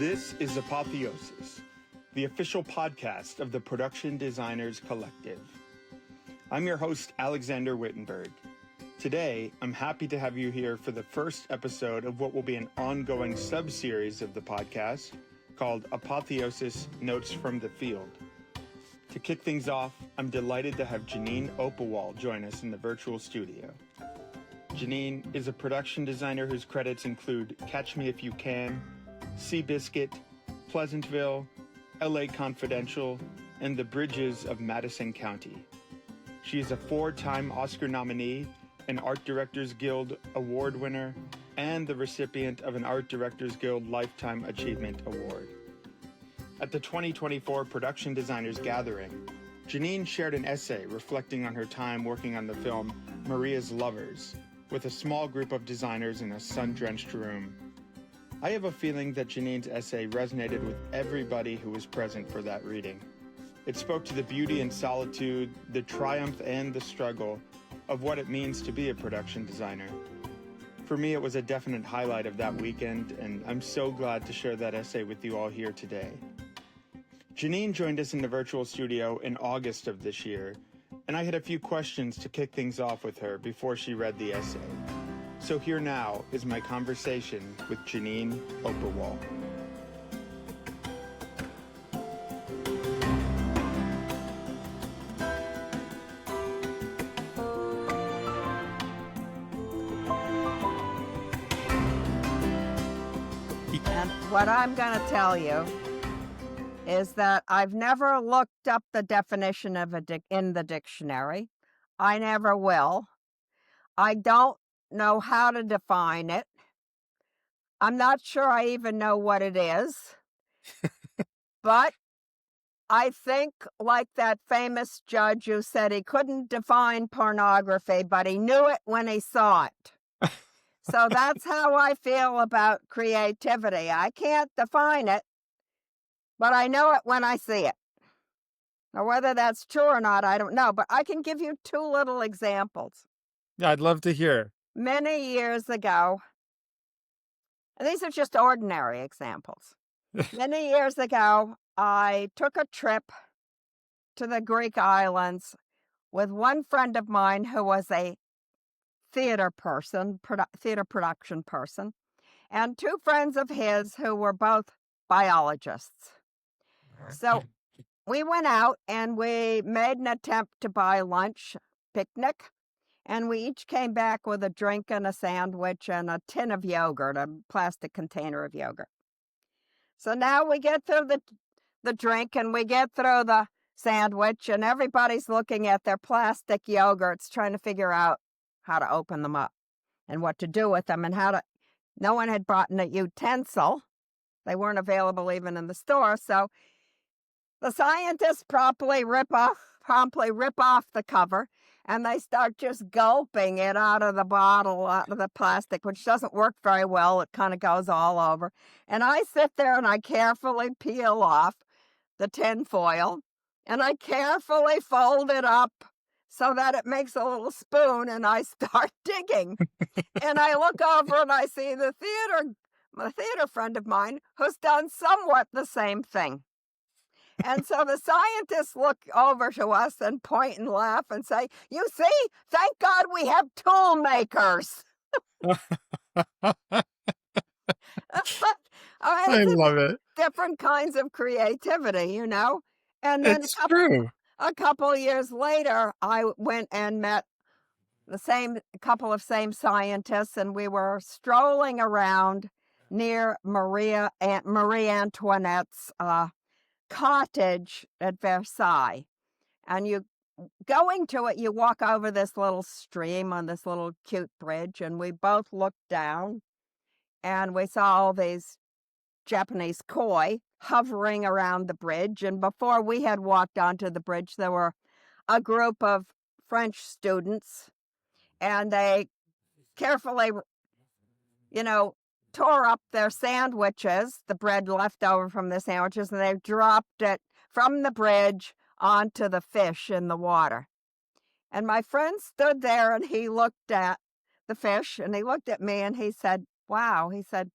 This is Apotheosis, the official podcast of the Production Designers Collective. I'm your host, Alexander Whittenberg. Today, I'm happy to have you here for the first episode of what will be an ongoing sub-series of the podcast called Apotheosis Notes from the Field. To kick things off, I'm delighted to have Jeannine Oppewall join us in the virtual studio. Jeannine is a production designer whose credits include Catch Me If You Can, Seabiscuit, Pleasantville, LA Confidential, and The Bridges of Madison County. She is a 4-time Oscar nominee, an Art Directors Guild Award winner, and the recipient of an Art Directors Guild Lifetime Achievement Award. At the 2024 Production Designers Gathering, Jeannine shared an essay reflecting on her time working on the film Maria's Lovers with a small group of designers in a sun-drenched room. I have a feeling that Jeannine's essay resonated with everybody who was present for that reading. It spoke to the beauty and solitude, the triumph and the struggle of what it means to be a production designer. For me, it was a definite highlight of that weekend, and I'm so glad to share that essay with you all here today. Jeannine joined us in the virtual studio in August of this year, and I had a few questions to kick things off with her before she read the essay. So here now is my conversation with Jeannine Oppewall. And what I'm going to tell you is that I've never looked up the definition of in the dictionary. I never will. I don't know how to define it. I'm not sure I even know what it is. But I think, like that famous judge who said he couldn't define pornography, but he knew it when he saw it. So that's how I feel about creativity. I can't define it, but I know it when I see it. Now, whether that's true or not, I don't know, but I can give you 2 little examples. Yeah, I'd love to hear. Many years ago, and these are just ordinary examples. Many years ago, I took a trip to the Greek islands with one friend of mine who was a theater production person, and 2 friends of his who were both biologists. So we went out and we made an attempt to buy lunch, picnic, and we each came back with a drink and a sandwich and a tin of yogurt, a plastic container of yogurt. So now we get through the drink and we get through the sandwich, and everybody's looking at their plastic yogurts trying to figure out how to open them up and what to do with them and no one had brought in a utensil. They weren't available even in the store. So the scientists promptly rip off the cover, and they start just gulping it out of the bottle, out of the plastic, which doesn't work very well. It kind of goes all over. And I sit there and I carefully peel off the tin foil, and I carefully fold it up so that it makes a little spoon, and I start digging. And I look over and I see the theater friend of mine who's done somewhat the same thing. And so the scientists look over to us and point and laugh and say, "You see, thank God we have tool makers." I love it. Different kinds of creativity, you know? And then It's true. A couple years later, I went and met couple of same scientists, and we were strolling around near Marie Antoinette's cottage at Versailles. And going to it, you walk over this little stream on this little cute bridge, and we both looked down, and we saw all these Japanese koi hovering around the bridge. And before we had walked onto the bridge, there were a group of French students, and they carefully, tore up their sandwiches, the bread left over from the sandwiches, and they dropped it from the bridge onto the fish in the water. And my friend stood there and he looked at the fish and he looked at me and he said, "Wow," he said,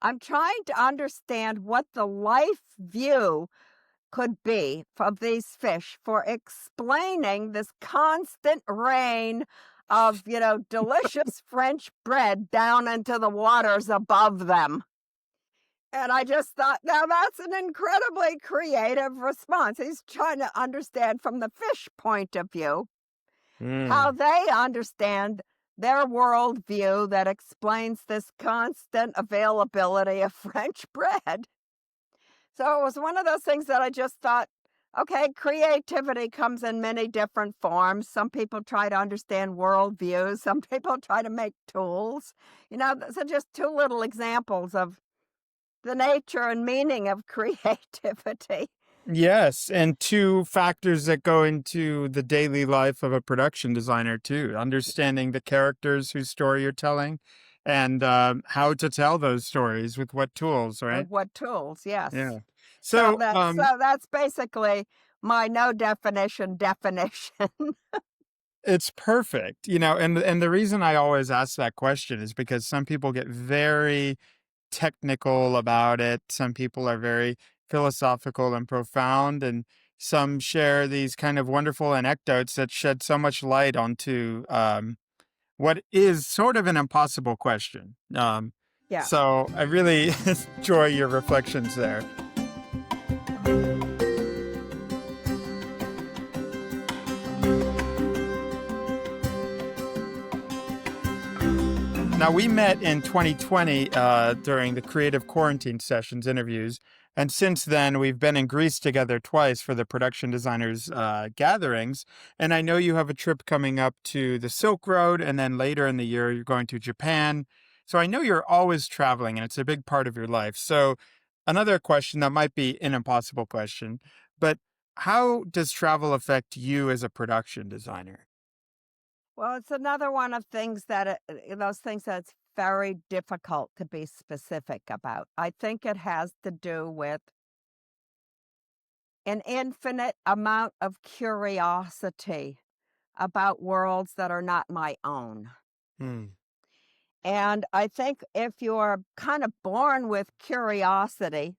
I'm trying to understand what the life view could be of these fish for explaining this constant rain of, delicious French bread down into the waters above them. And I just thought, now that's an incredibly creative response. He's trying to understand from the fish point of view how they understand their worldview that explains this constant availability of French bread. So it was one of those things that I just thought, okay, creativity comes in many different forms. Some people try to understand worldviews. Some people try to make tools. Those are just two little examples of the nature and meaning of creativity. Yes, and two factors that go into the daily life of a production designer too, understanding the characters whose story you're telling and how to tell those stories with what tools, right? With what tools, yes. Yeah. So So, that's basically my no definition definition. it's perfect, and the reason I always ask that question is because some people get very technical about it. Some people are very philosophical and profound, and some share these kind of wonderful anecdotes that shed so much light onto what is sort of an impossible question. Yeah. So I really enjoy your reflections there. Now, we met in 2020 during the Creative Quarantine Sessions interviews. And since then, we've been in Greece together twice for the production designers gatherings. And I know you have a trip coming up to the Silk Road. And then later in the year, you're going to Japan. So I know you're always traveling and it's a big part of your life. So another question that might be an impossible question, but how does travel affect you as a production designer? Well, it's another one of those things that's very difficult to be specific about. I think it has to do with an infinite amount of curiosity about worlds that are not my own. Hmm. And I think if you're kind of born with curiosity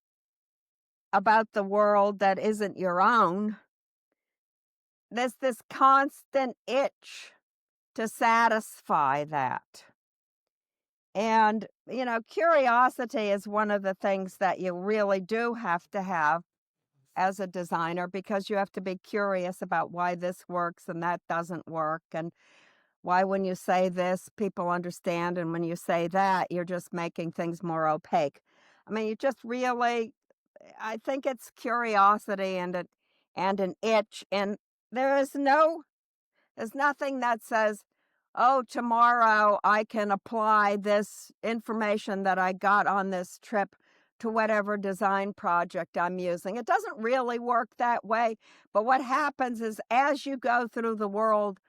about the world that isn't your own, there's this constant itch to satisfy that. And, curiosity is one of the things that you really do have to have as a designer, because you have to be curious about why this works and that doesn't work, and why when you say this, people understand, and when you say that, you're just making things more opaque. I mean, you just really, I think it's curiosity and an itch, and there is there's nothing that says, oh, tomorrow I can apply this information that I got on this trip to whatever design project I'm using. It doesn't really work that way. But what happens is, as you go through the world,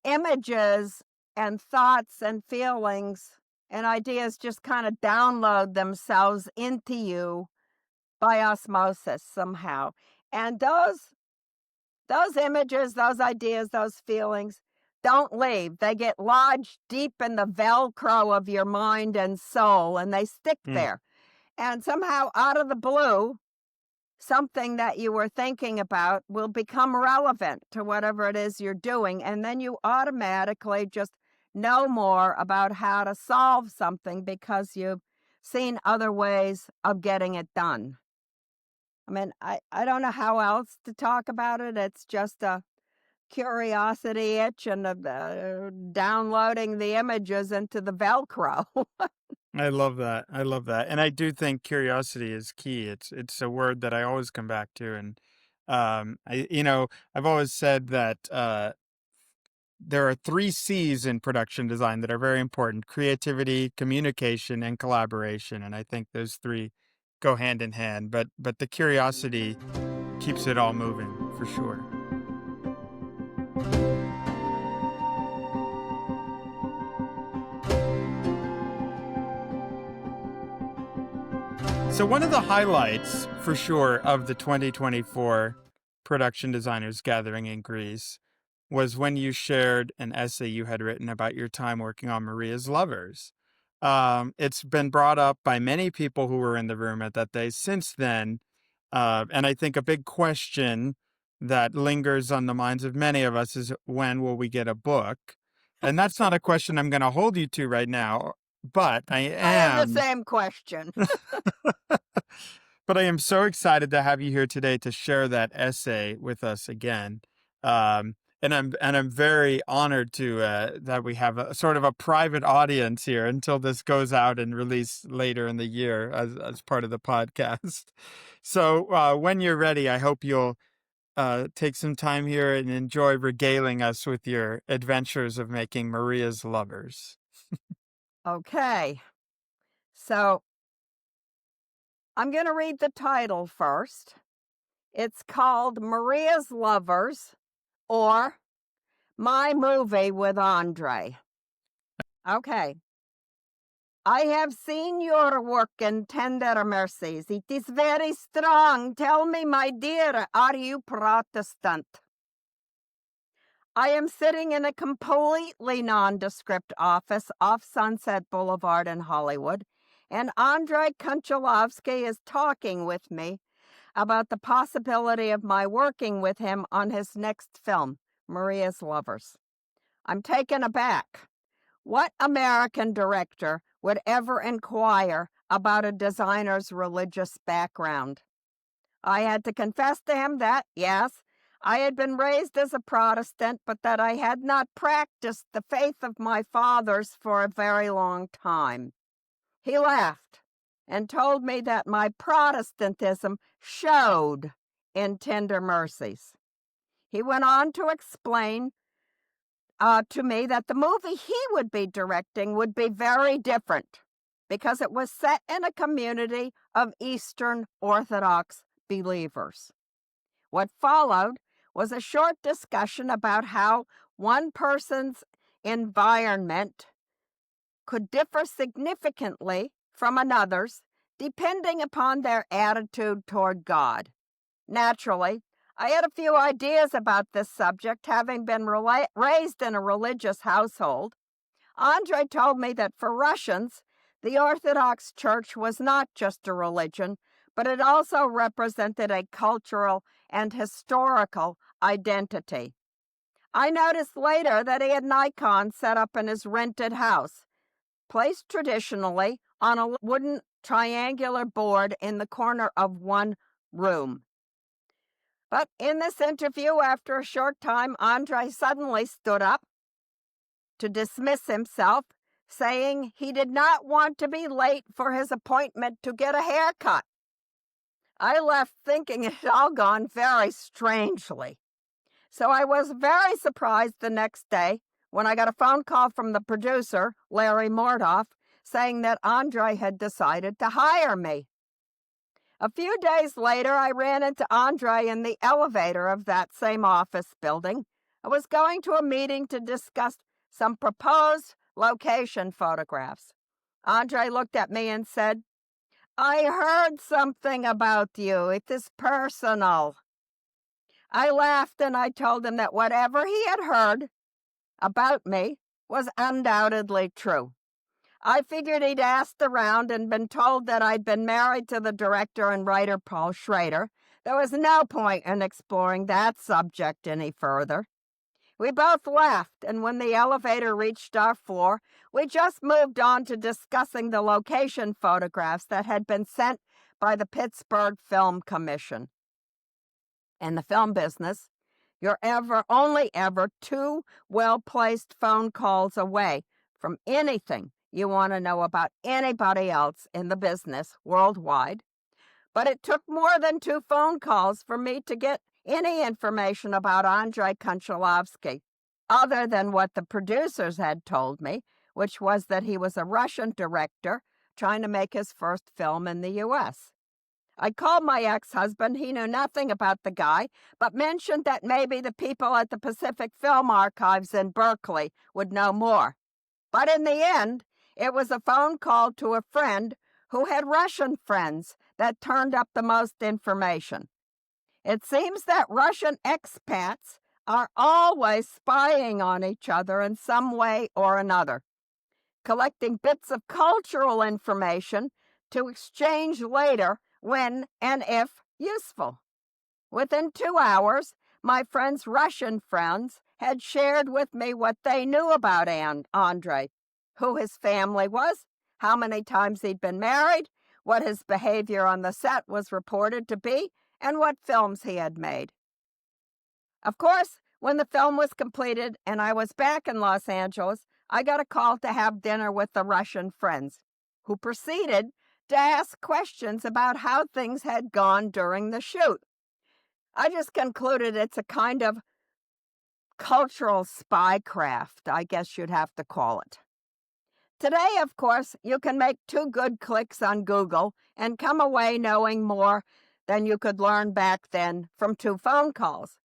images and thoughts and feelings and ideas just kind of download themselves into you by osmosis somehow. And those images, those ideas, those feelings don't leave. They get lodged deep in the Velcro of your mind and soul, and they stick there. And somehow, out of the blue, something that you were thinking about will become relevant to whatever it is you're doing. And then you automatically just know more about how to solve something because you've seen other ways of getting it done. I mean, I don't know how else to talk about it. It's just a curiosity itch and downloading the images into the Velcro. I love that. I love that. And I do think curiosity is key. It's a word that I always come back to. And I've always said that there are 3 C's in production design that are very important: creativity, communication, and collaboration. And I think those 3 go hand in hand. But the curiosity keeps it all moving for sure. So one of the highlights, for sure, of the 2024 Production Designers Gathering in Greece was when you shared an essay you had written about your time working on Maria's Lovers. It's been brought up by many people who were in the room at that day since then. And I think a big question that lingers on the minds of many of us is, when will we get a book? And that's not a question I'm going to hold you to right now, but I have the am. same question. But I am so excited to have you here today to share that essay with us again. And I'm very honored to that we have a sort of a private audience here until this goes out and released later in the year as part of the podcast. So when you're ready, I hope you'll take some time here and enjoy regaling us with your adventures of making Maria's Lovers. Okay. So I'm going to read the title first. It's called Maria's Lovers, or My Movie with Andre. Okay. I have seen your work in Tender Mercies. It is very strong. Tell me, my dear, are you Protestant? I am sitting in a completely nondescript office off Sunset Boulevard in Hollywood, and Andrei Konchalovsky is talking with me about the possibility of my working with him on his next film, Maria's Lovers. I'm taken aback. What American director would ever inquire about a designer's religious background? I had to confess to him that, yes, I had been raised as a Protestant, but that I had not practiced the faith of my fathers for a very long time. He laughed and told me that my Protestantism showed in Tender Mercies. He went on to explain to me that the movie he would be directing would be very different because it was set in a community of Eastern Orthodox believers. What followed was a short discussion about how one person's environment could differ significantly from another's depending upon their attitude toward God. Naturally, I had a few ideas about this subject, having been raised in a religious household. Andre told me that for Russians, the Orthodox Church was not just a religion, but it also represented a cultural and historical identity. I noticed later that he had an icon set up in his rented house, placed traditionally on a wooden triangular board in the corner of one room. But in this interview, after a short time, Andre suddenly stood up to dismiss himself, saying he did not want to be late for his appointment to get a haircut. I left thinking it had all gone very strangely. So I was very surprised the next day when I got a phone call from the producer, Larry Mordoff, saying that Andre had decided to hire me. A few days later, I ran into Andre in the elevator of that same office building. I was going to a meeting to discuss some proposed location photographs. Andre looked at me and said, I heard something about you. It is personal. I laughed and I told him that whatever he had heard about me was undoubtedly true. I figured he'd asked around and been told that I'd been married to the director and writer Paul Schrader. There was no point in exploring that subject any further. We both laughed, and when the elevator reached our floor, we just moved on to discussing the location photographs that had been sent by the Pittsburgh Film Commission. In the film business, you're only ever two well-placed phone calls away from anything you want to know about anybody else in the business worldwide. But it took more than two phone calls for me to get any information about Andrei Konchalovsky, other than what the producers had told me, which was that he was a Russian director trying to make his first film in the U.S. I called my ex-husband. He knew nothing about the guy, but mentioned that maybe the people at the Pacific Film Archives in Berkeley would know more. But in the end, it was a phone call to a friend who had Russian friends that turned up the most information. It seems that Russian expats are always spying on each other in some way or another. collecting bits of cultural information to exchange later when and if useful. Within 2 hours, my friend's Russian friends had shared with me what they knew about Andrei, who his family was, how many times he'd been married, what his behavior on the set was reported to be, and what films he had made. Of course, when the film was completed and I was back in Los Angeles, I got a call to have dinner with the Russian friends, who proceeded to ask questions about how things had gone during the shoot. I just concluded it's a kind of cultural spycraft, I guess you'd have to call it. Today, of course, you can make 2 good clicks on Google and come away knowing more than you could learn back then from 2 phone calls.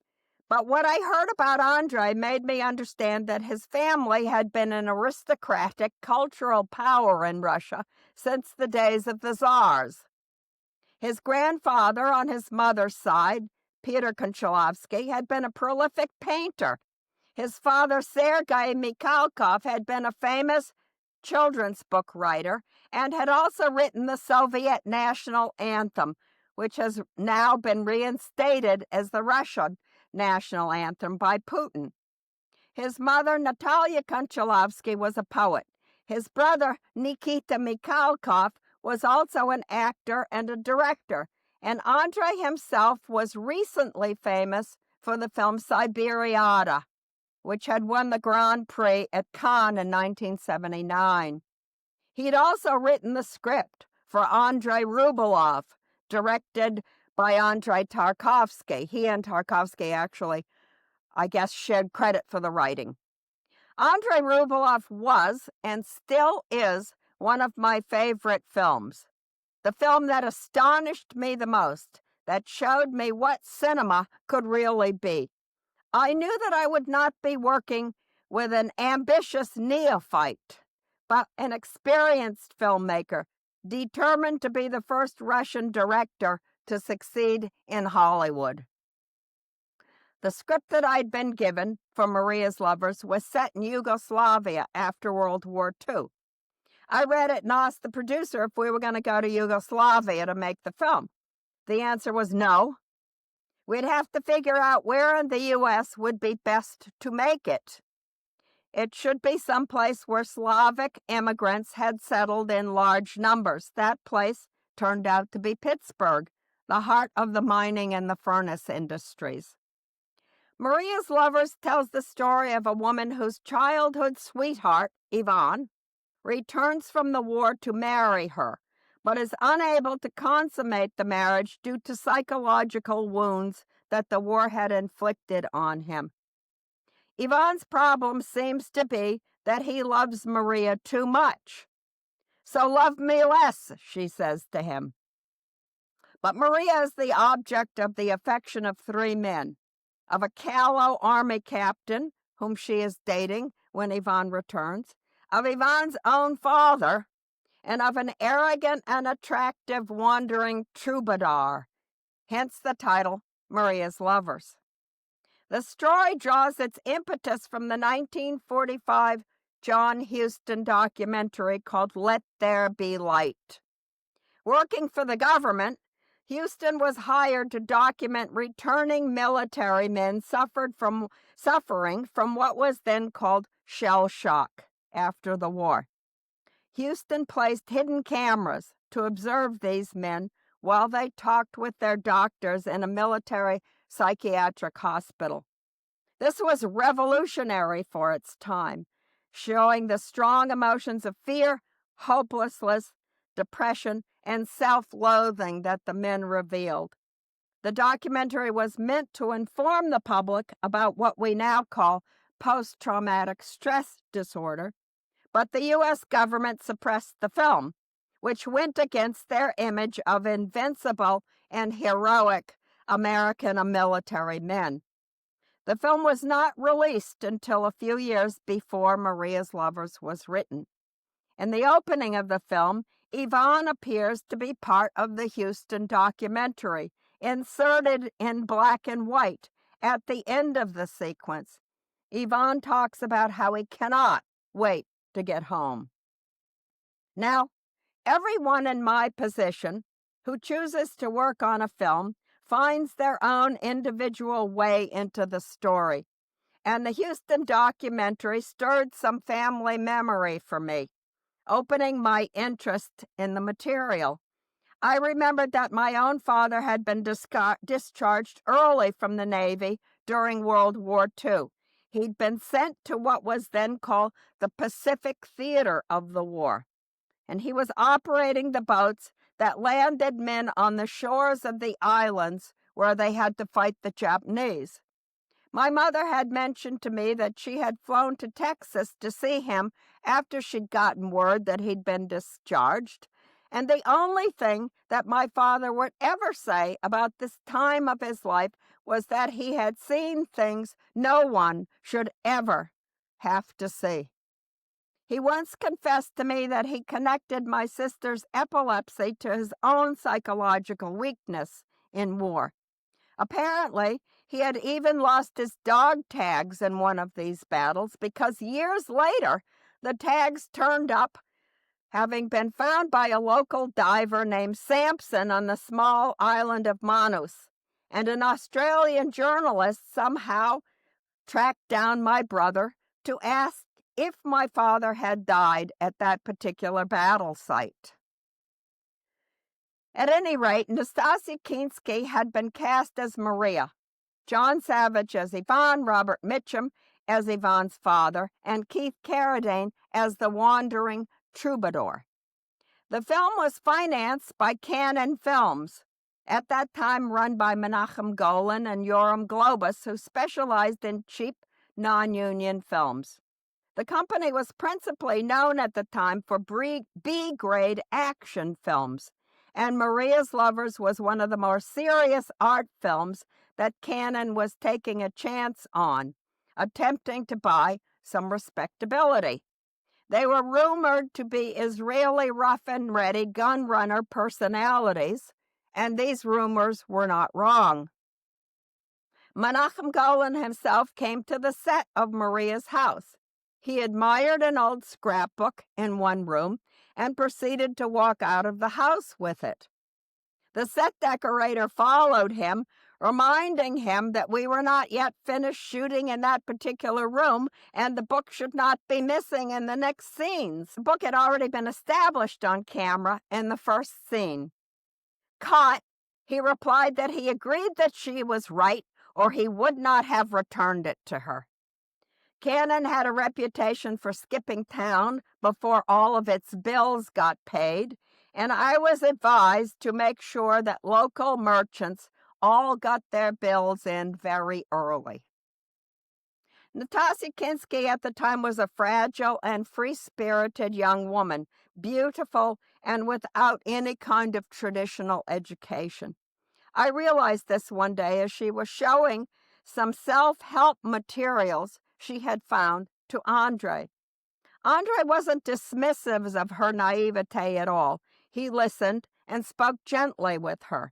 But what I heard about Andrei made me understand that his family had been an aristocratic cultural power in Russia since the days of the Tsars. His grandfather on his mother's side, Peter Konchalovsky, had been a prolific painter. His father, Sergei Mikhalkov, had been a famous children's book writer and had also written the Soviet national anthem, which has now been reinstated as the Russian national anthem by Putin. His mother, Natalia Konchalovsky, was a poet. His brother, Nikita Mikhalkov, was also an actor and a director, and Andrei himself was recently famous for the film Siberiada, which had won the Grand Prix at Cannes in 1979. He'd also written the script for Andrei Rublev, directed by Andrei Tarkovsky. He and Tarkovsky actually, I guess, shared credit for the writing. Andrei Rublev was, and still is, one of my favorite films. The film that astonished me the most, that showed me what cinema could really be. I knew that I would not be working with an ambitious neophyte, but an experienced filmmaker, determined to be the first Russian director to succeed in Hollywood. The script that I'd been given for Maria's Lovers was set in Yugoslavia after World War II. I read it and asked the producer if we were going to go to Yugoslavia to make the film. The answer was no. We'd have to figure out where in the U.S. would be best to make it. It should be someplace where Slavic immigrants had settled in large numbers. That place turned out to be Pittsburgh, the heart of the mining and the furnace industries. Maria's Lovers tells the story of a woman whose childhood sweetheart, Ivan, returns from the war to marry her, but is unable to consummate the marriage due to psychological wounds that the war had inflicted on him. Ivan's problem seems to be that he loves Maria too much. "So love me less," she says to him. But Maria is the object of the affection of 3 men, of a callow army captain whom she is dating when Ivan returns, of Ivan's own father, and of an arrogant and attractive wandering troubadour, hence the title Maria's Lovers. The story draws its impetus from the 1945 John Huston documentary called Let There Be Light. Working for the government, Huston was hired to document returning military men suffering from what was then called shell shock after the war. Huston placed hidden cameras to observe these men while they talked with their doctors in a military psychiatric hospital. This was revolutionary for its time, showing the strong emotions of fear, hopelessness, depression, and self-loathing that the men revealed. The documentary was meant to inform the public about what we now call post-traumatic stress disorder, but the U.S. government suppressed the film, which went against their image of invincible and heroic American military men. The film was not released until a few years before Maria's Lovers was written. In the opening of the film, Ivan appears to be part of the Huston documentary, inserted in black and white at the end of the sequence. Ivan talks about how he cannot wait to get home. Now, everyone in my position who chooses to work on a film finds their own individual way into the story, and the Houston documentary stirred some family memory for me, opening my interest in the material. I remembered that my own father had been discharged early from the Navy during World War II. He'd been sent to what was then called the Pacific Theater of the war, and he was operating the boats that landed men on the shores of the islands where they had to fight the Japanese. My mother had mentioned to me that she had flown to Texas to see him after she'd gotten word that he'd been discharged, and the only thing that my father would ever say about this time of his life was that he had seen things no one should ever have to see. He once confessed to me that he connected my sister's epilepsy to his own psychological weakness in war. Apparently, he had even lost his dog tags in one of these battles because years later, the tags turned up, having been found by a local diver named Sampson on the small island of Manus, and an Australian journalist somehow tracked down my brother to ask if my father had died at that particular battle site. At any rate, Nastasia Kinski had been cast as Maria, John Savage as Ivan, Robert Mitchum as Ivan's father, and Keith Carradine as the wandering troubadour. The film was financed by Cannon Films, at that time run by Menachem Golan and Yoram Globus, who specialized in cheap, non-union films. The company was principally known at the time for B-grade action films, and Maria's Lovers was one of the more serious art films that Cannon was taking a chance on, attempting to buy some respectability. They were rumored to be Israeli rough-and-ready gun runner personalities, and these rumors were not wrong. Menachem Golan himself came to the set of Maria's house. He admired an old scrapbook in one room and proceeded to walk out of the house with it. The set decorator followed him, reminding him that we were not yet finished shooting in that particular room and the book should not be missing in the next scenes. The book had already been established on camera in the first scene. Caught, he replied that he agreed that she was right, or he would not have returned it to her. Cannon had a reputation for skipping town before all of its bills got paid, and I was advised to make sure that local merchants all got their bills in very early. Nastasia Kinski at the time was a fragile and free-spirited young woman, beautiful and without any kind of traditional education. I realized this one day as she was showing some self-help materials she had found to Andre. Andre wasn't dismissive of her naivete at all. He listened and spoke gently with her.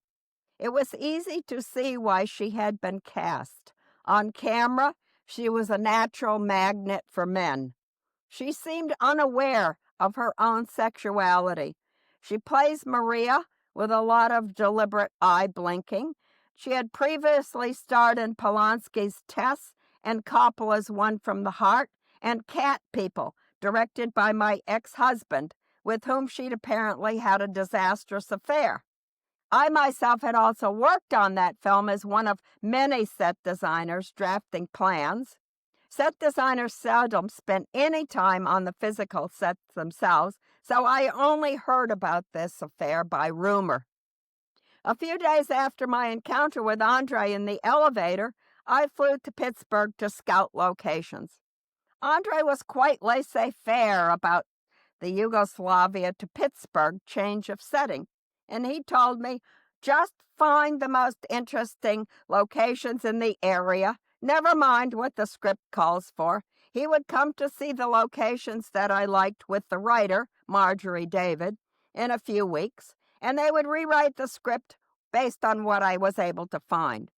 It was easy to see why she had been cast. On camera, she was a natural magnet for men. She seemed unaware of her own sexuality. She plays Maria with a lot of deliberate eye blinking. She had previously starred in Polanski's Tess and Coppola's One from the Heart and Cat People, directed by my ex-husband, with whom she'd apparently had a disastrous affair. I myself had also worked on that film as one of many set designers drafting plans. Set designers seldom spent any time on the physical sets themselves, so I only heard about this affair by rumor. A few days after my encounter with Andre in the elevator, I flew to Pittsburgh to scout locations. Andre was quite laissez-faire about the Yugoslavia to Pittsburgh change of setting, and he told me, just find the most interesting locations in the area. Never mind what the script calls for. He would come to see the locations that I liked with the writer, Marjorie David, in a few weeks, and they would rewrite the script based on what I was able to find.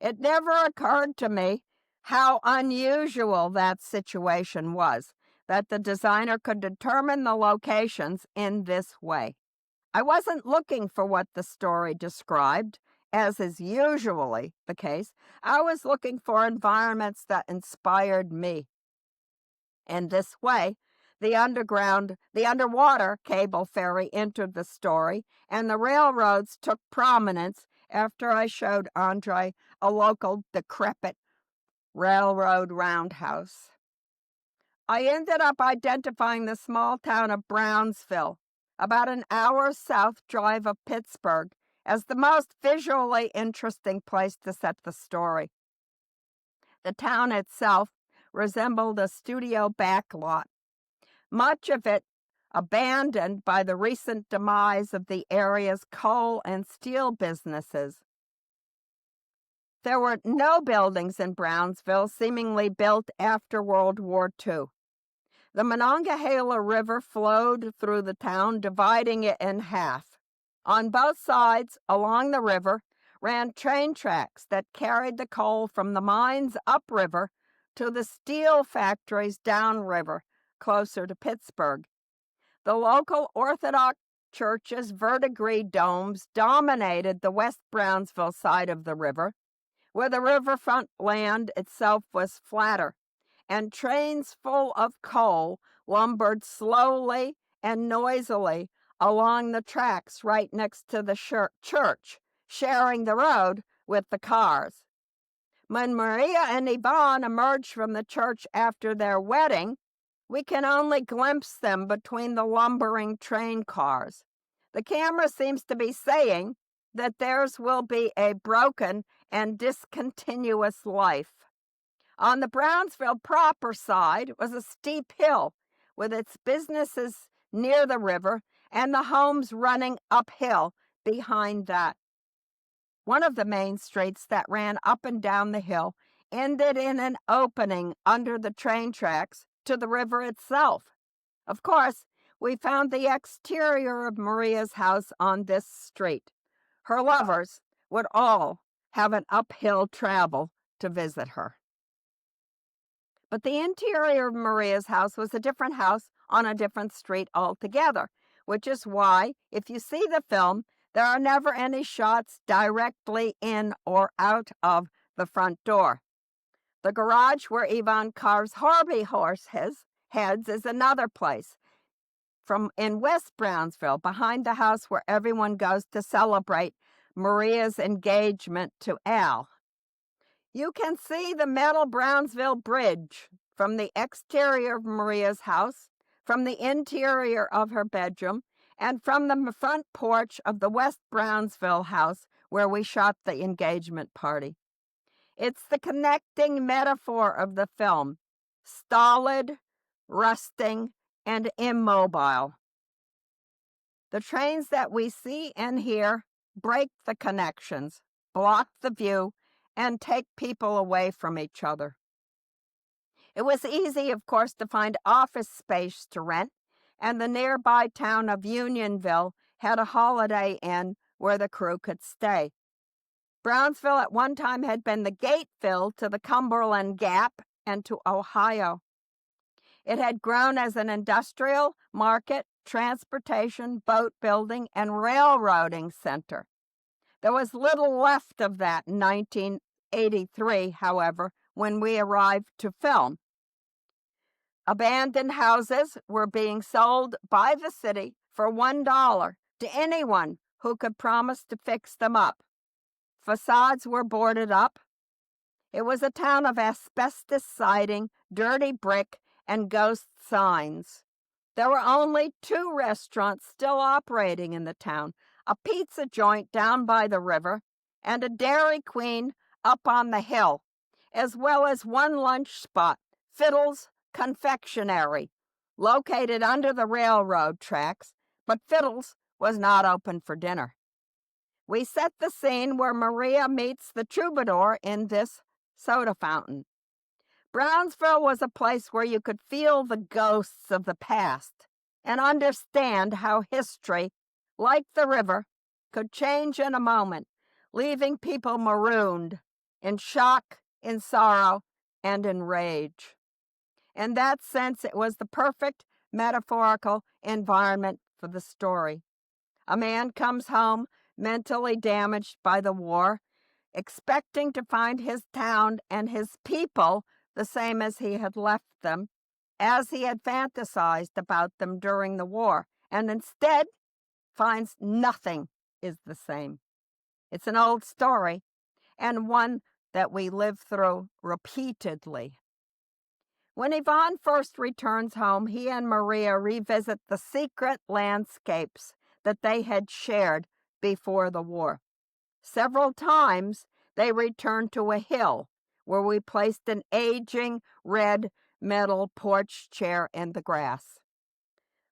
It never occurred to me how unusual that situation was. that the designer could determine the locations in this way. I wasn't looking for what the story described, as is usually the case. I was looking for environments that inspired me. In this way, the underwater cable ferry entered the story, and the railroads took prominence after I showed Andre a local decrepit railroad roundhouse. I ended up identifying the small town of Brownsville, about an hour south drive of Pittsburgh, as the most visually interesting place to set the story. The town itself resembled a studio backlot, much of it abandoned by the recent demise of the area's coal and steel businesses. There were no buildings in Brownsville seemingly built after World War II. The Monongahela River flowed through the town, dividing it in half. On both sides, along the river, ran train tracks that carried the coal from the mines upriver to the steel factories downriver, closer to Pittsburgh. The local Orthodox church's verdigris domes dominated the West Brownsville side of the river, where the riverfront land itself was flatter, and trains full of coal lumbered slowly and noisily along the tracks right next to the church, sharing the road with the cars. When Maria and Yvonne emerged from the church after their wedding, we can only glimpse them between the lumbering train cars. The camera seems to be saying that theirs will be a broken and discontinuous life. On the Brownsville proper side was a steep hill with its businesses near the river and the homes running uphill behind that. One of the main streets that ran up and down the hill ended in an opening under the train tracks to the river itself. Of course, we found the exterior of Maria's house on this street. Her lovers would all have an uphill travel to visit her. But the interior of Maria's house was a different house on a different street altogether, which is why, if you see the film, there are never any shots directly in or out of the front door. The garage where Yvonne carves hobby horse heads is another place. In West Brownsville, behind the house where everyone goes to celebrate Maria's engagement to Al. You can see the metal Brownsville Bridge from the exterior of Maria's house, from the interior of her bedroom, and from the front porch of the West Brownsville house where we shot the engagement party. It's the connecting metaphor of the film, stolid, rusting, and immobile. The trains that we see and hear break the connections, block the view, and take people away from each other. It was easy, of course, to find office space to rent, and the nearby town of Unionville had a Holiday Inn where the crew could stay. Brownsville at one time had been the Gateville to the Cumberland Gap and to Ohio. It had grown as an industrial, market, transportation, boat building, and railroading center. There was little left of that in 1983, however, when we arrived to film. Abandoned houses were being sold by the city for $1 to anyone who could promise to fix them up. Facades were boarded up. It was a town of asbestos siding, dirty brick, and ghost signs. There were only 2 restaurants still operating in the town, a pizza joint down by the river, and a Dairy Queen up on the hill, as well as one lunch spot, Fiddle's Confectionery, located under the railroad tracks, but Fiddle's was not open for dinner. We set the scene where Maria meets the troubadour in this soda fountain. Brownsville was a place where you could feel the ghosts of the past and understand how history, like the river, could change in a moment, leaving people marooned, in shock, in sorrow, and in rage. In that sense, it was the perfect metaphorical environment for the story. A man comes home mentally damaged by the war, expecting to find his town and his people the same as he had left them, as he had fantasized about them during the war, and instead finds nothing is the same. It's an old story, and one that we live through repeatedly. When Yvonne first returns home, he and Maria revisit the secret landscapes that they had shared before the war. Several times they return to a hill where we placed an aging red metal porch chair in the grass.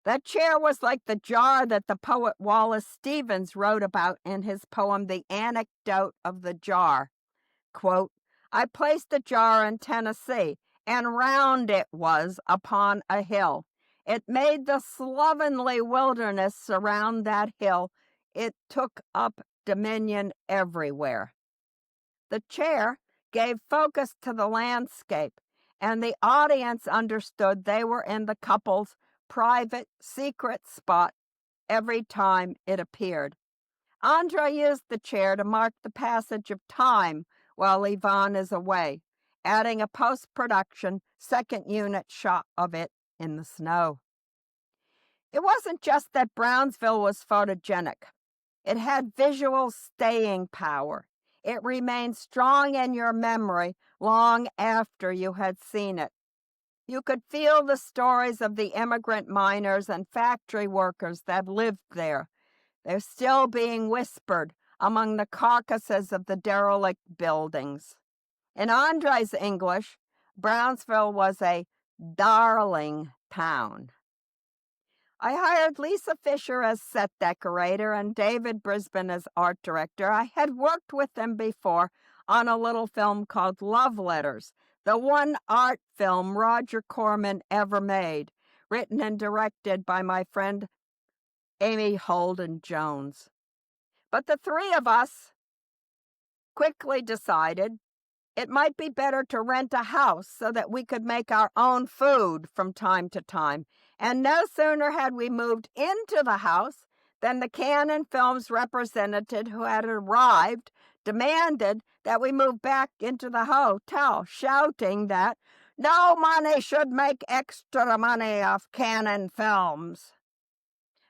That chair was like the jar that the poet Wallace Stevens wrote about in his poem, The Anecdote of the Jar. Quote, I placed a jar in Tennessee, and round it was upon a hill. It made the slovenly wilderness surround that hill. It took up dominion everywhere. The chair gave focus to the landscape, and the audience understood they were in the couple's private, secret spot every time it appeared. Andre used the chair to mark the passage of time while Yvonne is away, adding a post-production second unit shot of it in the snow. It wasn't just that Brownsville was photogenic. It had visual staying power. It remained strong in your memory long after you had seen it. You could feel the stories of the immigrant miners and factory workers that lived there. They're still being whispered among the carcasses of the derelict buildings. In Andre's English, Brownsville was a darling town. I hired Lisa Fisher as set decorator and David Brisbane as art director. I had worked with them before on a little film called Love Letters, the one art film Roger Corman ever made, written and directed by my friend Amy Holden Jones. But the three of us quickly decided it might be better to rent a house so that we could make our own food from time to time. And no sooner had we moved into the house than the Canon Films representative who had arrived demanded that we move back into the hotel, shouting that no money should make extra money off Canon Films.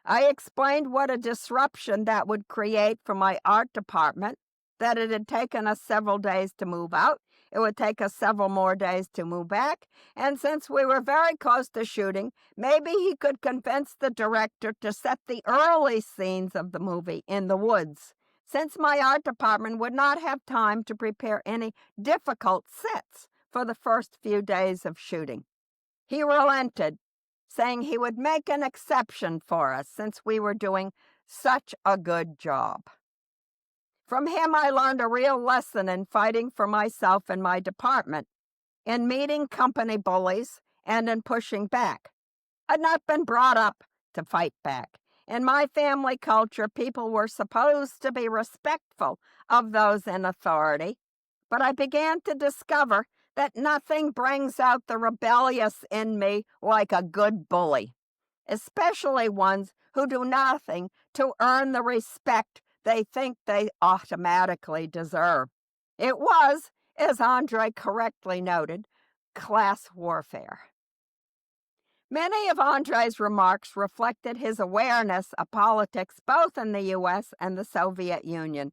I explained what a disruption that would create for my art department, that it had taken us several days to move out. It would take us several more days to move back. And since we were very close to shooting, maybe he could convince the director to set the early scenes of the movie in the woods, since my art department would not have time to prepare any difficult sets for the first few days of shooting. He relented, saying he would make an exception for us since we were doing such a good job. From him, I learned a real lesson in fighting for myself and my department, in meeting company bullies, and in pushing back. I'd not been brought up to fight back. In my family culture, people were supposed to be respectful of those in authority, but I began to discover that nothing brings out the rebellious in me like a good bully, especially ones who do nothing to earn the respect they think they automatically deserve. It was, as Andre correctly noted, class warfare. Many of Andre's remarks reflected his awareness of politics both in the U.S. and the Soviet Union.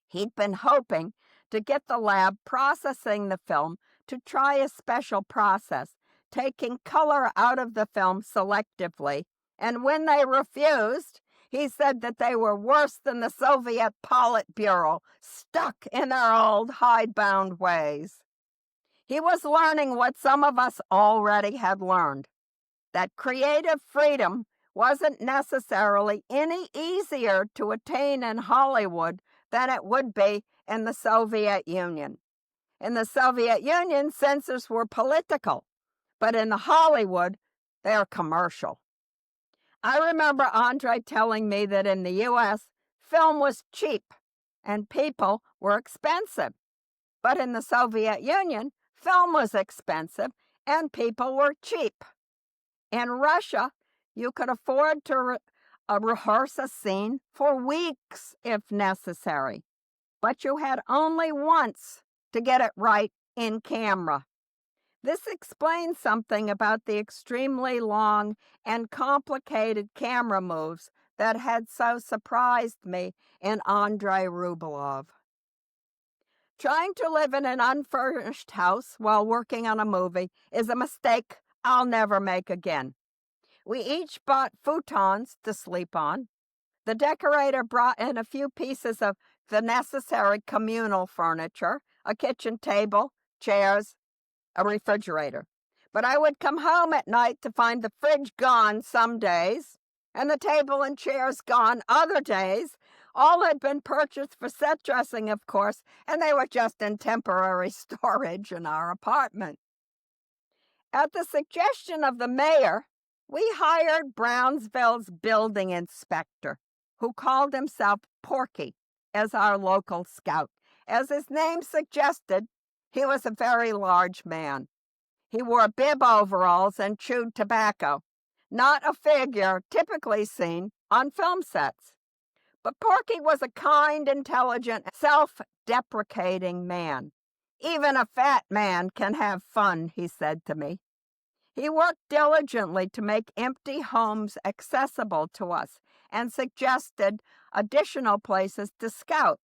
He'd been hoping to get the lab processing the film to try a special process, taking color out of the film selectively, and when they refused, he said that they were worse than the Soviet Politburo, stuck in their old hidebound ways. He was learning what some of us already had learned, that creative freedom wasn't necessarily any easier to attain in Hollywood than it would be in the Soviet Union. In the Soviet Union, censors were political, but in the Hollywood, they're commercial. I remember Andre telling me that in the U.S., film was cheap and people were expensive. But in the Soviet Union, film was expensive and people were cheap. In Russia, you could afford to rehearse a scene for weeks if necessary, but you had only once to get it right in camera. This explains something about the extremely long and complicated camera moves that had so surprised me in Andrei Rublev. Trying to live in an unfurnished house while working on a movie is a mistake I'll never make again. We each bought futons to sleep on. The decorator brought in a few pieces of the necessary communal furniture, a kitchen table, chairs, a refrigerator. But I would come home at night to find the fridge gone some days, and the table and chairs gone other days. All had been purchased for set dressing, of course, and they were just in temporary storage in our apartment. At the suggestion of the mayor, we hired Brownsville's building inspector, who called himself Porky, as our local scout. As his name suggested, he was a very large man. He wore bib overalls and chewed tobacco, not a figure typically seen on film sets. But Porky was a kind, intelligent, self-deprecating man. Even a fat man can have fun, he said to me. He worked diligently to make empty homes accessible to us and suggested additional places to scout.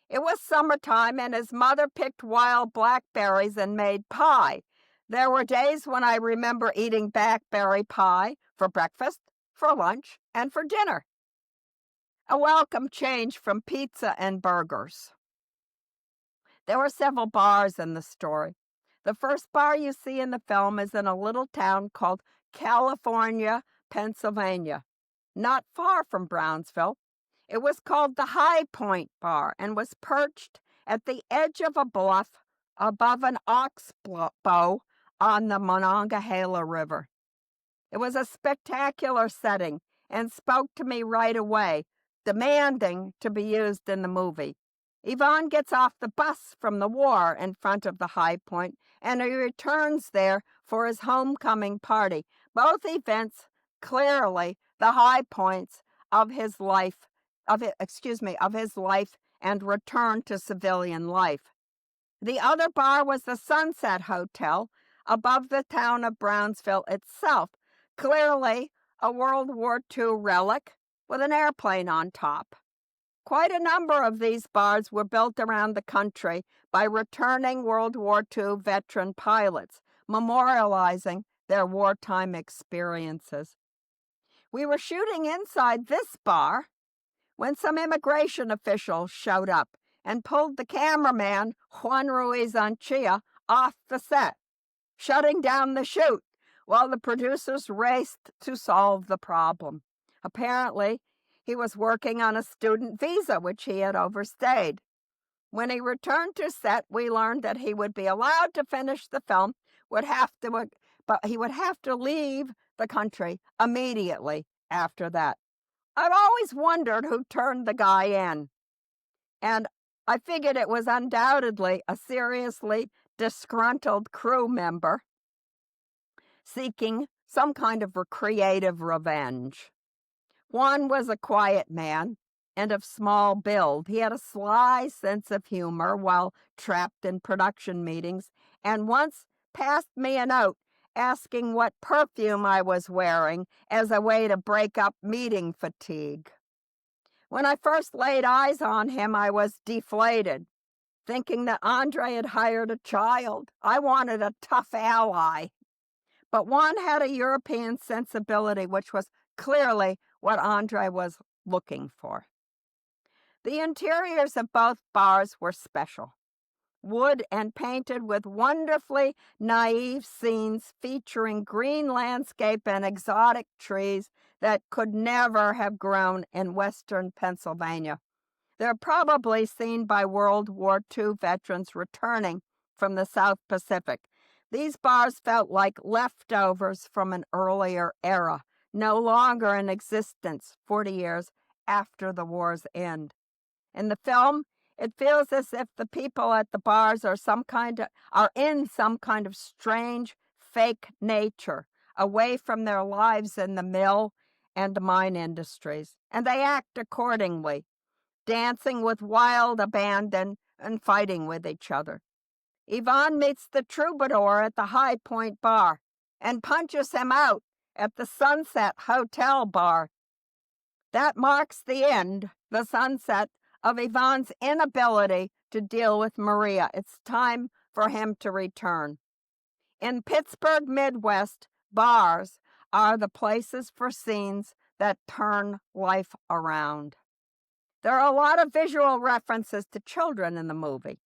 It was summertime, and his mother picked wild blackberries and made pie. There were days when I remember eating blackberry pie for breakfast, for lunch, and for dinner. A welcome change from pizza and burgers. There were several bars in the story. The first bar you see in the film is in a little town called California, Pennsylvania, not far from Brownsville. It was called the High Point Bar and was perched at the edge of a bluff above an oxbow on the Monongahela River. It was a spectacular setting and spoke to me right away, demanding to be used in the movie. Yvonne gets off the bus from the war in front of the High Point, and he returns there for his homecoming party. Both events clearly the high points of his life, of his life and return to civilian life. The other bar was the Sunset Hotel above the town of Brownsville itself, clearly a World War II relic with an airplane on top. Quite a number of these bars were built around the country by returning World War II veteran pilots, memorializing their wartime experiences. We were shooting inside this bar when some immigration officials showed up and pulled the cameraman, Juan Ruiz Anchia, off the set, shutting down the shoot while the producers raced to solve the problem. Apparently, he was working on a student visa, which he had overstayed. When he returned to set, we learned that he would be allowed to finish the film, but he would have to leave the country immediately after that. I've always wondered who turned the guy in, and I figured it was undoubtedly a seriously disgruntled crew member seeking some kind of creative revenge. Juan was a quiet man and of small build. He had a sly sense of humor while trapped in production meetings, and once passed me a note asking what perfume I was wearing as a way to break up meeting fatigue. When I first laid eyes on him, I was deflated, thinking that Andre had hired a child. I wanted a tough ally. But Juan had a European sensibility, which was clearly what Andre was looking for. The interiors of both bars were special. Wood and painted with wonderfully naive scenes featuring green landscape and exotic trees that could never have grown in western Pennsylvania. They're probably seen by World War II veterans returning from the South Pacific. These bars felt like leftovers from an earlier era, no longer in existence 40 years after the war's end. In the film, it feels as if the people at the bars are in some kind of strange fake nature, away from their lives in the mill and mine industries, and they act accordingly, dancing with wild abandon and fighting with each other. Yvonne meets the troubadour at the High Point bar and punches him out at the Sunset Hotel bar. That marks the end, the sunset, of Yvonne's inability to deal with Maria. It's time for him to return. In Pittsburgh Midwest, bars are the places for scenes that turn life around. There are a lot of visual references to children in the movie.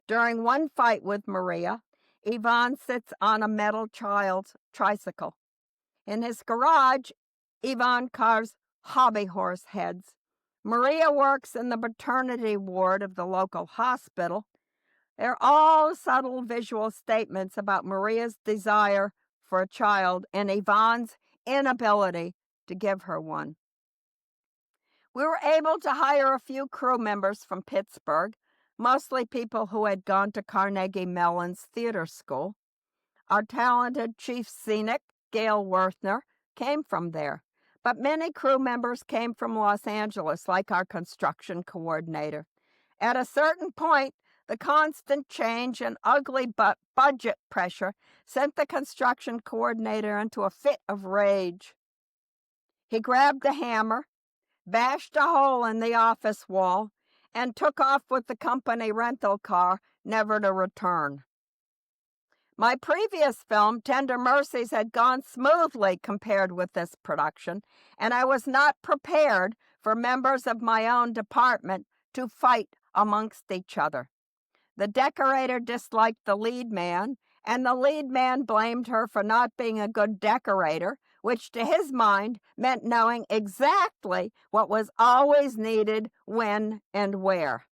During one fight with Maria, Yvonne sits on a metal child's tricycle. In his garage, Yvonne carves hobby horse heads. Maria works in the maternity ward of the local hospital. They're all subtle visual statements about Maria's desire for a child and Yvonne's inability to give her one. We were able to hire a few crew members from Pittsburgh, mostly people who had gone to Carnegie Mellon's theater school. Our talented chief scenic, Gail Werthner, came from there, but many crew members came from Los Angeles, like our construction coordinator. At a certain point, the constant change and ugly budget pressure sent the construction coordinator into a fit of rage. He grabbed a hammer, bashed a hole in the office wall, and took off with the company rental car, never to return. My previous film, Tender Mercies, had gone smoothly compared with this production, and I was not prepared for members of my own department to fight amongst each other. The decorator disliked the lead man, and the lead man blamed her for not being a good decorator, which to his mind meant knowing exactly what was always needed, when, and where.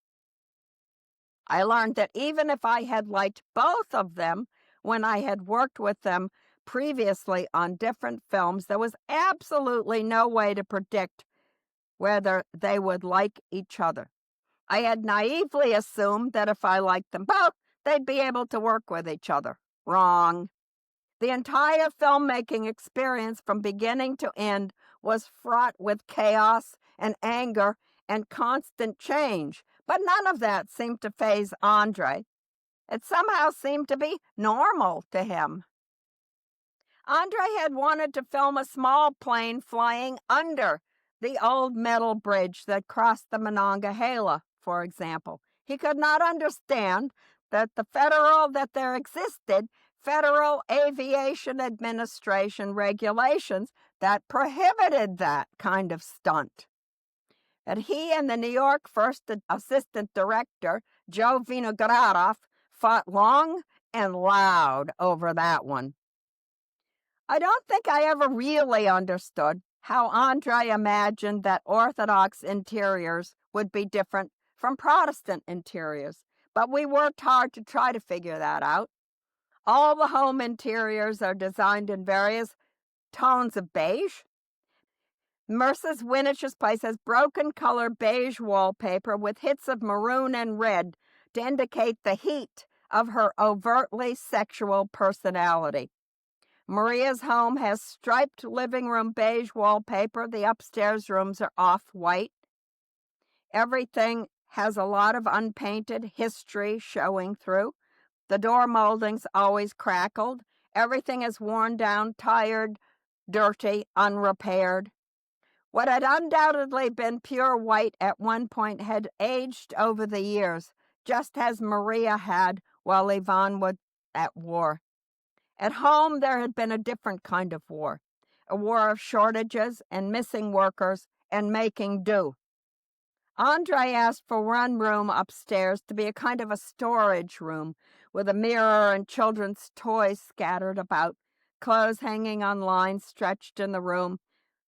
I learned that even if I had liked both of them when I had worked with them previously on different films, there was absolutely no way to predict whether they would like each other. I had naively assumed that if I liked them both, they'd be able to work with each other. Wrong. The entire filmmaking experience from beginning to end was fraught with chaos and anger and constant change, but none of that seemed to faze Andre. It somehow seemed to be normal to him. Andre had wanted to film a small plane flying under the old metal bridge that crossed the Monongahela, for example. He could not understand that there existed Federal Aviation Administration regulations that prohibited that kind of stunt. And he and the New York first assistant director, Joe Vinogradov, fought long and loud over that one. I don't think I ever really understood how Andre imagined that Orthodox interiors would be different from Protestant interiors, but we worked hard to try to figure that out. All the home interiors are designed in various tones of beige. Mrs. Winnich's place has broken color beige wallpaper with hits of maroon and red to indicate the heat of her overtly sexual personality. Maria's home has striped living room beige wallpaper. The upstairs rooms are off-white. Everything has a lot of unpainted history showing through. The door molding's always crackled. Everything is worn down, tired, dirty, unrepaired. What had undoubtedly been pure white at one point had aged over the years, just as Maria had while Yvonne was at war. At home, there had been a different kind of war, a war of shortages and missing workers and making do. Andre asked for one room upstairs to be a kind of a storage room with a mirror and children's toys scattered about, clothes hanging on lines stretched in the room,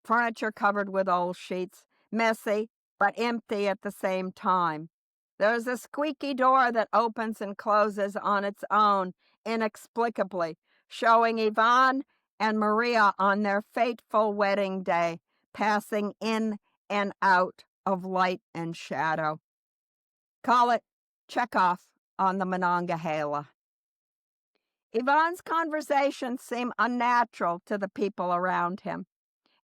furniture covered with old sheets, messy but empty at the same time. There's a squeaky door that opens and closes on its own inexplicably, showing Yvonne and Maria on their fateful wedding day, passing in and out of light and shadow. Call it check off on the Monongahela. Yvonne's conversations seem unnatural to the people around him.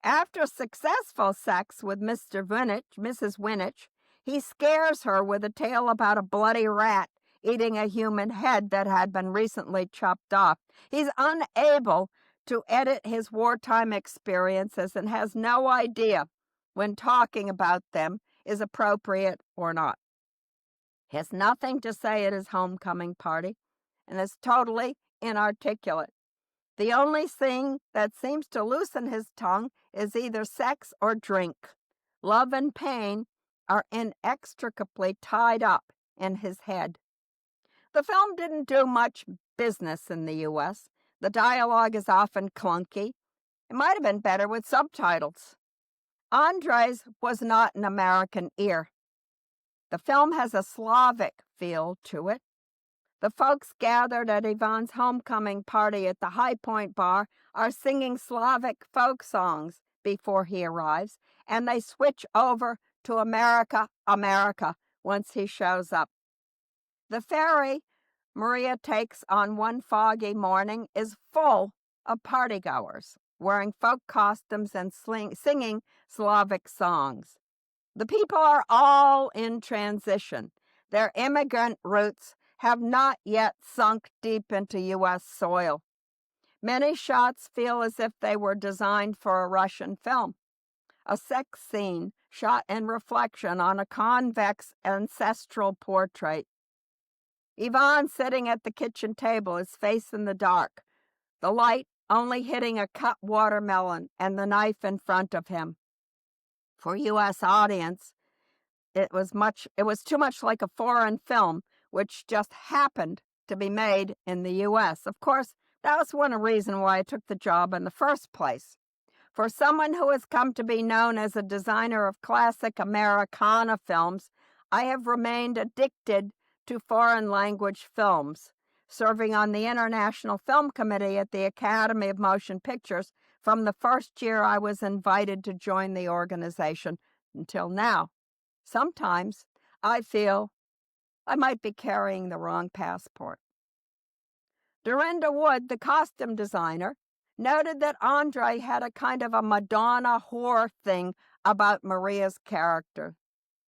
After successful sex with Mrs. Winich, he scares her with a tale about a bloody rat eating a human head that had been recently chopped off. He's unable to edit his wartime experiences and has no idea when talking about them is appropriate or not. He has nothing to say at his homecoming party and is totally inarticulate. The only thing that seems to loosen his tongue is either sex or drink. Love and pain are inextricably tied up in his head. The film didn't do much business in the U.S. The dialogue is often clunky. It might have been better with subtitles. Andrei's was not an American ear. The film has a Slavic feel to it. The folks gathered at Yvonne's homecoming party at the High Point Bar are singing Slavic folk songs before he arrives, and they switch over to America, America once he shows up. The ferry Maria takes on one foggy morning is full of partygoers, wearing folk costumes and singing Slavic songs. The people are all in transition. Their immigrant roots have not yet sunk deep into U.S. soil. Many shots feel as if they were designed for a Russian film. A sex scene shot in reflection on a convex ancestral portrait. Yvonne, sitting at the kitchen table, his face in the dark, the light only hitting a cut watermelon and the knife in front of him. For U.S. audience, it was too much like a foreign film, which just happened to be made in the U.S. Of course, that was one reason why I took the job in the first place. For someone who has come to be known as a designer of classic Americana films, I have remained addicted to foreign language films, serving on the International Film Committee at the Academy of Motion Pictures from the first year I was invited to join the organization until now. Sometimes I feel I might be carrying the wrong passport. Dorinda Wood, the costume designer, noted that Andrei had a kind of a Madonna whore thing about Maria's character.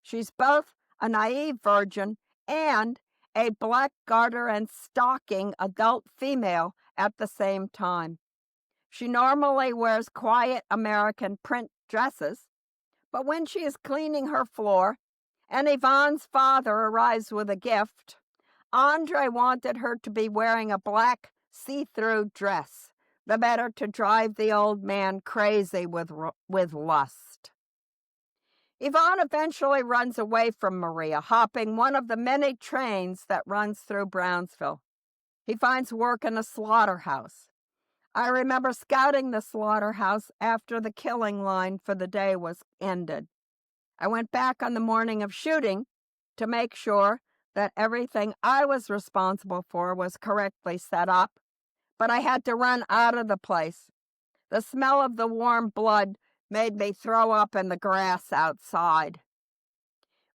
She's both a naive virgin and a black garter and stocking adult female at the same time. She normally wears quiet American print dresses, but when she is cleaning her floor and Yvonne's father arrives with a gift, Andrei wanted her to be wearing a black see-through dress, the better to drive the old man crazy with lust. Yvonne eventually runs away from Maria, hopping one of the many trains that runs through Brownsville. He finds work in a slaughterhouse. I remember scouting the slaughterhouse after the killing line for the day was ended. I went back on the morning of shooting to make sure that everything I was responsible for was correctly set up, but I had to run out of the place. The smell of the warm blood made me throw up in the grass outside.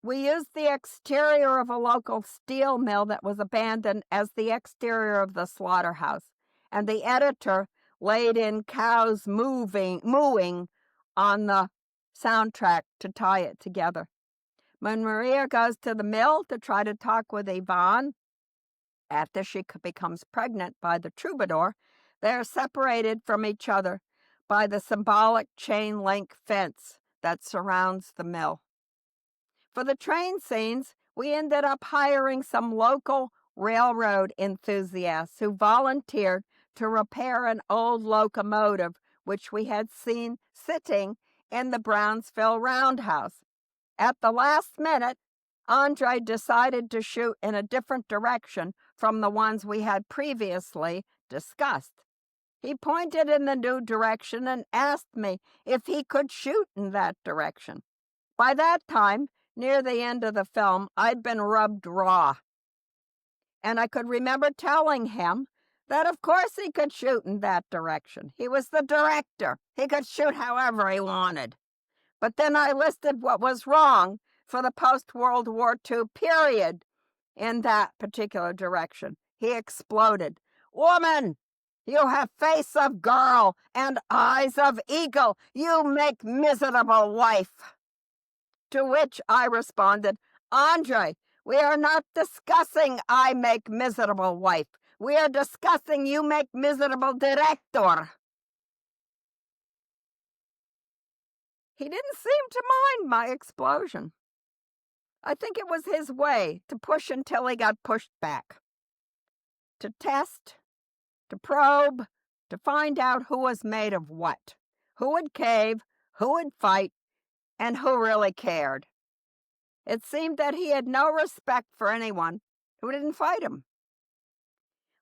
We used the exterior of a local steel mill that was abandoned as the exterior of the slaughterhouse, and the editor laid in cows mooing on the soundtrack to tie it together. When Maria goes to the mill to try to talk with Yvonne, after she becomes pregnant by the troubadour, they are separated from each other by the symbolic chain-link fence that surrounds the mill. For the train scenes, we ended up hiring some local railroad enthusiasts who volunteered to repair an old locomotive which we had seen sitting in the Brownsville roundhouse. At the last minute, Andrei decided to shoot in a different direction from the ones we had previously discussed. He pointed in the new direction and asked me if he could shoot in that direction. By that time, near the end of the film, I'd been rubbed raw. And I could remember telling him that of course he could shoot in that direction. He was the director. He could shoot however he wanted. But then I listed what was wrong for the post-World War II period in that particular direction. He exploded. "Woman, you have face of girl and eyes of eagle. You make miserable wife." To which I responded, "Andre, we are not discussing I make miserable wife. We are discussing you make miserable director." He didn't seem to mind my explosion. I think it was his way to push until he got pushed back. To test, to probe, to find out who was made of what, who would cave, who would fight, and who really cared. It seemed that he had no respect for anyone who didn't fight him.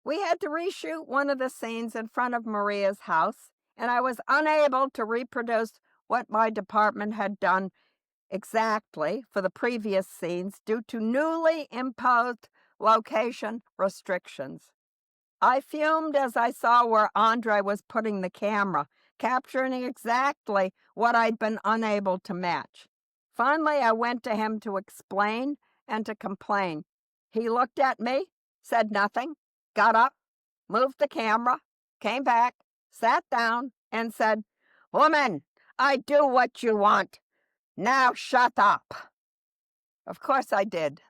We had to reshoot one of the scenes in front of Maria's house, and I was unable to reproduce what my department had done exactly for the previous scenes due to newly imposed location restrictions. I fumed as I saw where Andre was putting the camera, capturing exactly what I'd been unable to match. Finally, I went to him to explain and to complain. He looked at me, said nothing, got up, moved the camera, came back, sat down, and said, "Woman, I do what you want. Now shut up." Of course I did.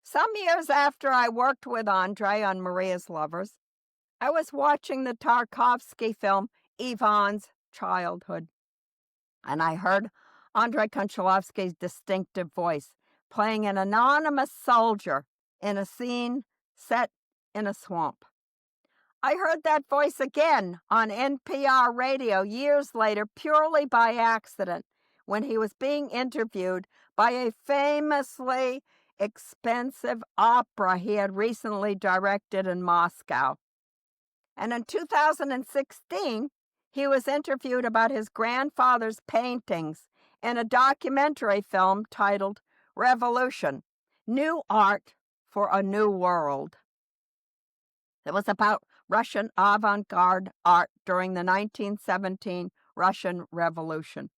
Some years after I worked with Andre on Maria's Lovers, I was watching the Tarkovsky film Ivan's Childhood, and I heard Andrei Konchalovsky's distinctive voice playing an anonymous soldier in a scene set in a swamp. I heard that voice again on NPR radio years later purely by accident when he was being interviewed by a famously expensive opera he had recently directed in Moscow. And in 2016, he was interviewed about his grandfather's paintings in a documentary film titled Revolution: New Art for a New World. It was about Russian avant-garde art during the 1917 Russian Revolution.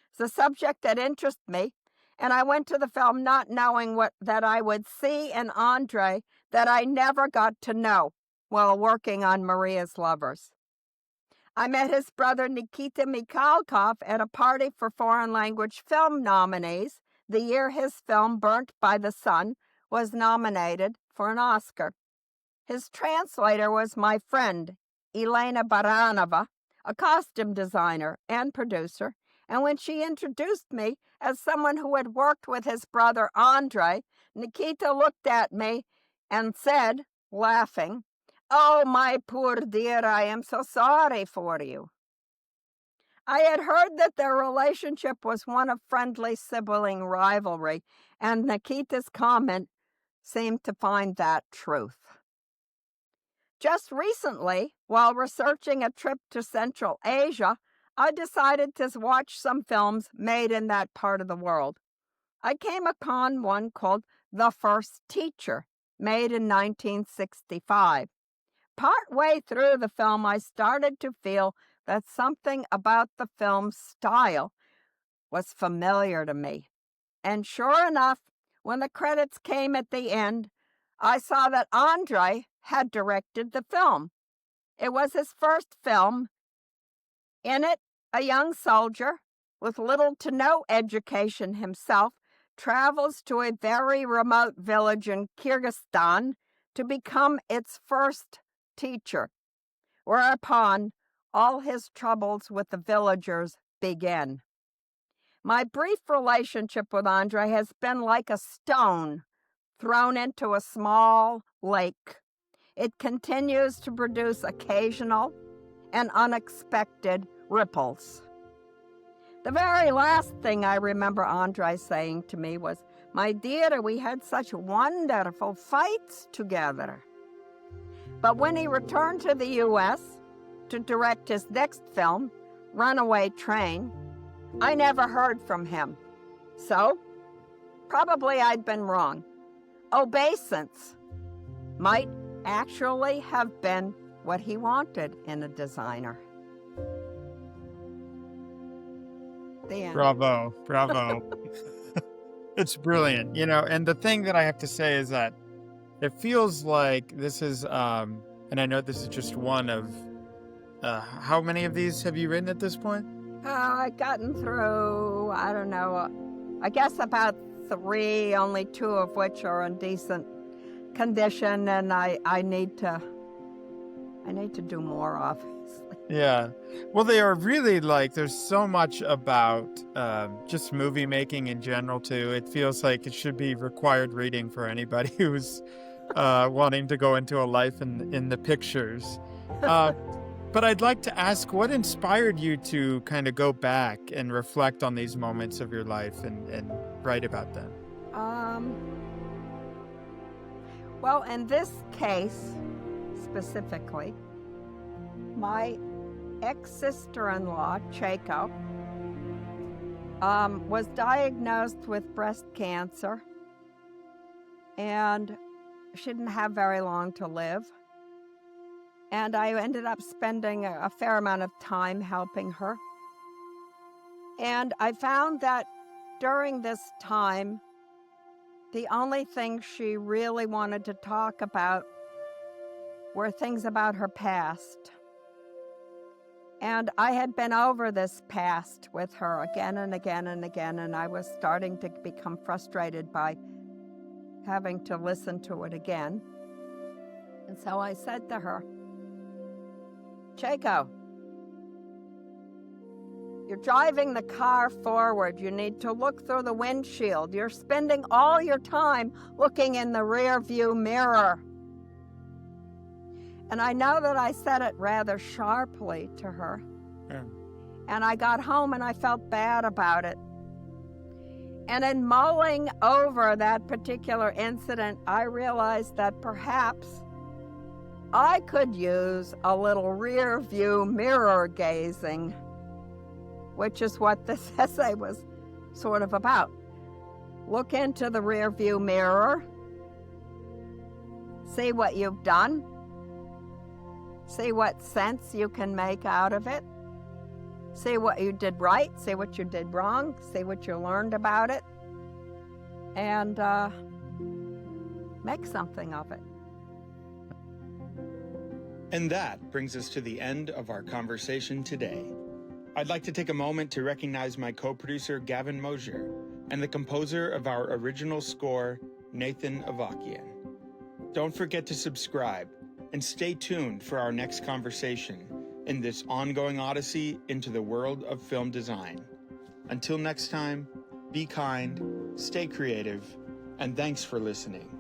It's a subject that interested me, and I went to the film not knowing that I would see in Andre that I never got to know while working on Maria's Lovers. I met his brother Nikita Mikhalkov at a party for foreign language film nominees the year his film Burnt by the Sun was nominated for an Oscar. His translator was my friend, Elena Baranova, a costume designer and producer, and when she introduced me as someone who had worked with his brother Andre, Nikita looked at me and said, laughing, "Oh, my poor dear, I am so sorry for you." I had heard that their relationship was one of friendly sibling rivalry, and Nikita's comment seemed to find that truth. Just recently, while researching a trip to Central Asia, I decided to watch some films made in that part of the world. I came upon one called The First Teacher, made in 1965. Partway through the film, I started to feel that something about the film's style was familiar to me. And sure enough, when the credits came at the end, I saw that Andre had directed the film. It was his first film. In it, a young soldier with little to no education himself travels to a very remote village in Kyrgyzstan to become its first teacher, whereupon all his troubles with the villagers begin. My brief relationship with Andre has been like a stone thrown into a small lake. It continues to produce occasional and unexpected ripples. The very last thing I remember Andre saying to me was, "My dear, we had such wonderful fights together." But when he returned to the U.S. to direct his next film, Runaway Train, I never heard from him. So, probably I'd been wrong. Obeisance might actually have been what he wanted in a designer. The end. Bravo. It's brilliant, and the thing that I have to say is that it feels like this is And I know this is just one of, how many of these have you written at this point? I've gotten through, I don't know, I guess about 3, only 2 of which are in decent condition, and I need to do more, obviously. Yeah. Well, they are really there's so much about just movie making in general, too. It feels like it should be required reading for anybody who's wanting to go into a life in the pictures. But I'd like to ask, what inspired you to kind of go back and reflect on these moments of your life and write about them? Well, in this case, specifically, my ex-sister-in-law, Chaco, was diagnosed with breast cancer, and she didn't have very long to live. And I ended up spending a fair amount of time helping her. And I found that during this time, the only thing she really wanted to talk about were things about her past. And I had been over this past with her again and again and again, and I was starting to become frustrated by having to listen to it again. And so I said to her, Chaco, you're driving the car forward. You need to look through the windshield. You're spending all your time looking in the rear view mirror. And I know that I said it rather sharply to her. Yeah. And I got home and I felt bad about it. And in mulling over that particular incident, I realized that perhaps I could use a little rear view mirror gazing, which is what this essay was sort of about. Look into the rear view mirror, see what you've done, see what sense you can make out of it, see what you did right, see what you did wrong, see what you learned about it, and make something of it. And that brings us to the end of our conversation today. I'd like to take a moment to recognize my co-producer, Gavin Mosier, and the composer of our original score, Nathan Avakian. Don't forget to subscribe and stay tuned for our next conversation in this ongoing odyssey into the world of film design. Until next time, be kind, stay creative, and thanks for listening.